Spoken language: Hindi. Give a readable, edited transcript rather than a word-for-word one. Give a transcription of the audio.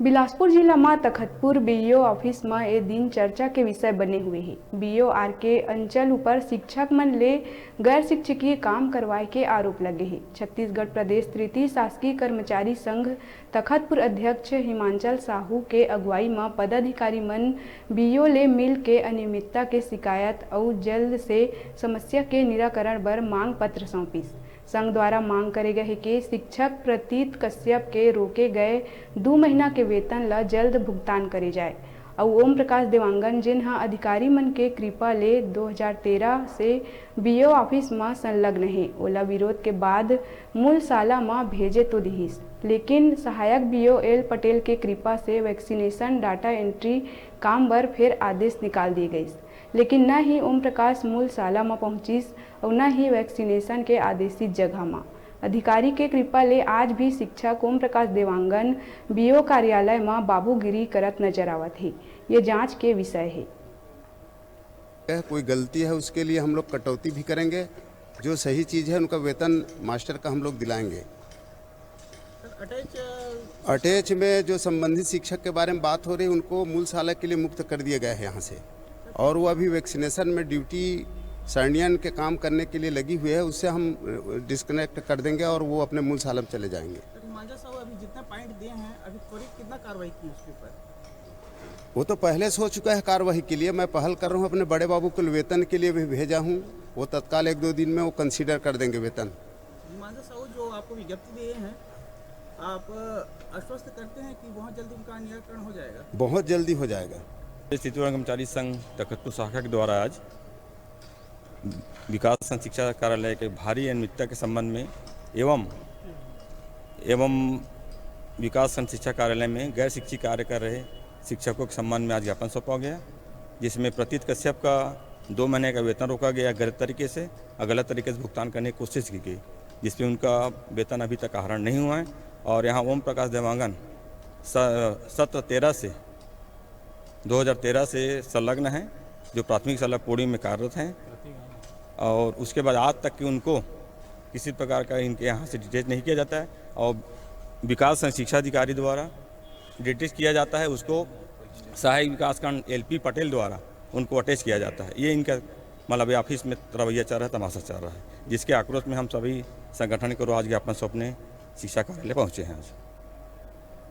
बिलासपुर जिला में तखतपुर बीईओ ऑफिस में ए दिन चर्चा के विषय बने हुए हैं। बीईओ आर के अंचल ऊपर शिक्षक मन ले गैर शिक्षकीय काम करवाए के आरोप लगे हैं। छत्तीसगढ़ प्रदेश तृतीय शासकीय कर्मचारी संघ तखतपुर अध्यक्ष हिमांचल साहू के अगुवाई में पदाधिकारी मन बीईओ ले मिल के अनियमितता के शिकायत और जल्द से समस्या के निराकरण बर मांग पत्र सौंपिस। संघ द्वारा मांग करे गए कि शिक्षक प्रतीत कश्यप के रोके गए 2 महीना के वेतन ला जल्द भुगतान करे जाए और ओम प्रकाश देवांगन जिन्हा अधिकारी मन के कृपा ले 2013 से बीईओ ऑफिस में संलग्न है ओला विरोध के बाद मूल साला में भेजे तो दिहिस, लेकिन सहायक बीईओ एल पटेल के कृपा से वैक्सीनेशन डाटा एंट्री काम बर फिर आदेश निकाल दिए गए, लेकिन न ही ओम प्रकाश मूल साला में पहुंचिस और न ही वैक्सीनेशन के आदेशित जगह में। अधिकारी के कृपा ले आज भी शिक्षक ओम प्रकाश देवांगन बीईओ कार्यालय में बाबूगिरी करत नजर आवत है। ये जांच के विषय है। कोई गलती है उसके लिए हम लोग कटौती भी करेंगे, जो सही चीज़ है उनका वेतन मास्टर का हम लोग दिलाएंगे। अटैच में जो संबंधित शिक्षक के बारे में बात हो रही है उनको मूल साला के लिए मुक्त कर दिया गया है यहाँ से, और वो अभी वैक्सीनेशन में ड्यूटी सर्नियन के काम करने के लिए लगी हुई है, उससे हम डिस्कनेक्ट कर देंगे और वो अपने मूल साला में चले जाएंगे। हिमांचल साहब अभी जितना पॉइंट दिए हैं अभी त्वरित कितना कार्रवाई की उसके ऊपर? वो तो पहले से हो चुका है कार्रवाई के लिए। मैं पहल कर रहा हूँ, अपने बड़े बाबू को वेतन के लिए भी भेजा हूँ, वो तत्काल 1-2 दिन में वो कंसीडर कर देंगे वेतन। हिमांचल साहब जो आपको विज्ञप्ति दिए हैं, आप आश्वस्त करते हैं कि बहुत जल्दी उनका निराकरण हो जाएगा? बहुत जल्दी हो जाएगा। छत्तीसगढ़ कर्मचारी संघ तखतपुर शाखा के द्वारा आज विकास संघ शिक्षा कार्यालय के भारी अनियमितता के संबंध में एवं विकास संघ शिक्षा कार्यालय में गैर शिक्षी कार्य कर रहे शिक्षकों के संबंध में आज ज्ञापन सौंपा गया, जिसमें प्रतीत कश्यप का 2 महीने का वेतन रोका गया गलत तरीके से और गलत तरीके से भुगतान करने की कोशिश की गई, जिसमें उनका वेतन अभी तक आहरण नहीं हुआ है। और यहाँ ओम प्रकाश देवांगन सत्र 2013 से संलग्न हैं, जो प्राथमिक शाला पूर्णी में कार्यरत हैं, और उसके बाद आज तक कि उनको किसी प्रकार का इनके यहाँ से डिटेच नहीं किया जाता है और विकास संघ शिक्षा अधिकारी द्वारा डिटेच किया जाता है, उसको सहायक विकास खंड एलपी पटेल द्वारा उनको अटैच किया जाता है। ये इनका मतलब ऑफिस में रवैया चल रहा है, तमाशा चल रहा है, जिसके आक्रोश में हम सभी संगठन को आज ज्ञापन सौंपने शिक्षा कार्यालय पहुँचे हैं आज।